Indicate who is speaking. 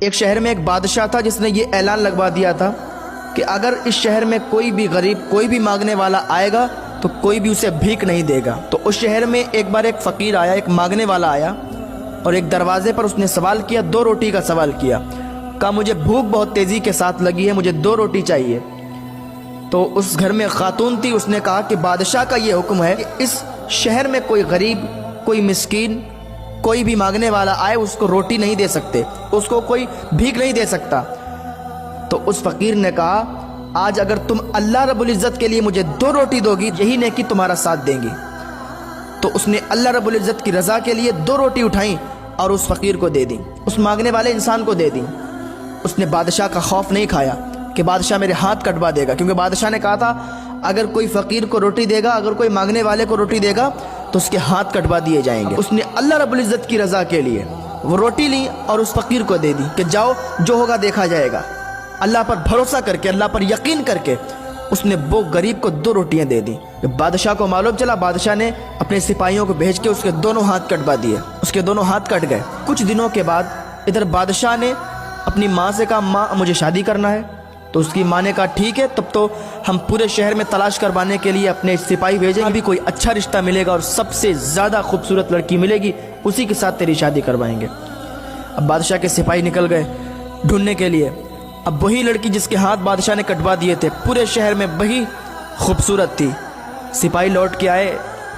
Speaker 1: ایک شہر میں ایک بادشاہ تھا جس نے یہ اعلان لگوا دیا تھا کہ اگر اس شہر میں کوئی بھی غریب، کوئی بھی مانگنے والا آئے گا تو کوئی بھی اسے بھیک نہیں دے گا۔ تو اس شہر میں ایک بار ایک فقیر آیا، ایک مانگنے والا آیا، اور ایک دروازے پر اس نے سوال کیا، 2 روٹی کا سوال کیا۔ کہا مجھے بھوک بہت تیزی کے ساتھ لگی ہے، مجھے 2 روٹی چاہیے۔ تو اس گھر میں خاتون تھی، اس نے کہا کہ بادشاہ کا یہ حکم ہے کہ اس شہر میں کوئی غریب، کوئی مسکین، کوئی بھی مانگنے والا آئے اس کو روٹی نہیں دے سکتے، اس کو کوئی بھیک نہیں دے سکتا۔ تو اس فقیر نے کہا آج اگر تم اللہ رب العزت کے لیے مجھے 2 روٹی دو گی، یہی نیکی تمہارا ساتھ دیں گی۔ تو اس نے اللہ رب العزت کی رضا کے لیے 2 روٹی اٹھائیں اور اس فقیر کو دے دیں، اس مانگنے والے انسان کو دے دیں۔ اس نے بادشاہ کا خوف نہیں کھایا کہ بادشاہ میرے ہاتھ کٹوا دے گا، کیونکہ بادشاہ نے کہا تھا اگر کوئی فقیر کو روٹی دے گا، اگر کوئی مانگنے والے کو روٹی دے گا تو اس کے ہاتھ کٹوا دیے جائیں گے۔ اس نے اللہ رب العزت کی رضا کے لیے وہ روٹی لی اور اس فقیر کو دے دی کہ جاؤ جو ہوگا دیکھا جائے گا۔ اللہ پر بھروسہ کر کے، اللہ پر یقین کر کے اس نے وہ غریب کو 2 روٹیاں دے دیں۔ بادشاہ کو معلوم چلا، بادشاہ نے اپنے سپاہیوں کو بھیج کے اس کے دونوں ہاتھ کٹوا دیے، اس کے دونوں ہاتھ کٹ گئے۔ کچھ دنوں کے بعد ادھر بادشاہ نے اپنی ماں سے کہا ماں مجھے شادی کرنا ہے۔ تو اس کی ماں نے کہا ٹھیک ہے، تب تو ہم پورے شہر میں تلاش کروانے کے لیے اپنے سپاہی بھیجیں، ابھی کوئی اچھا رشتہ ملے گا اور سب سے زیادہ خوبصورت لڑکی ملے گی، اسی کے ساتھ تیری شادی کروائیں گے۔ اب بادشاہ کے سپاہی نکل گئے ڈھونڈنے کے لیے۔ اب وہی لڑکی جس کے ہاتھ بادشاہ نے کٹوا دیے تھے، پورے شہر میں وہی خوبصورت تھی۔ سپاہی لوٹ کے آئے،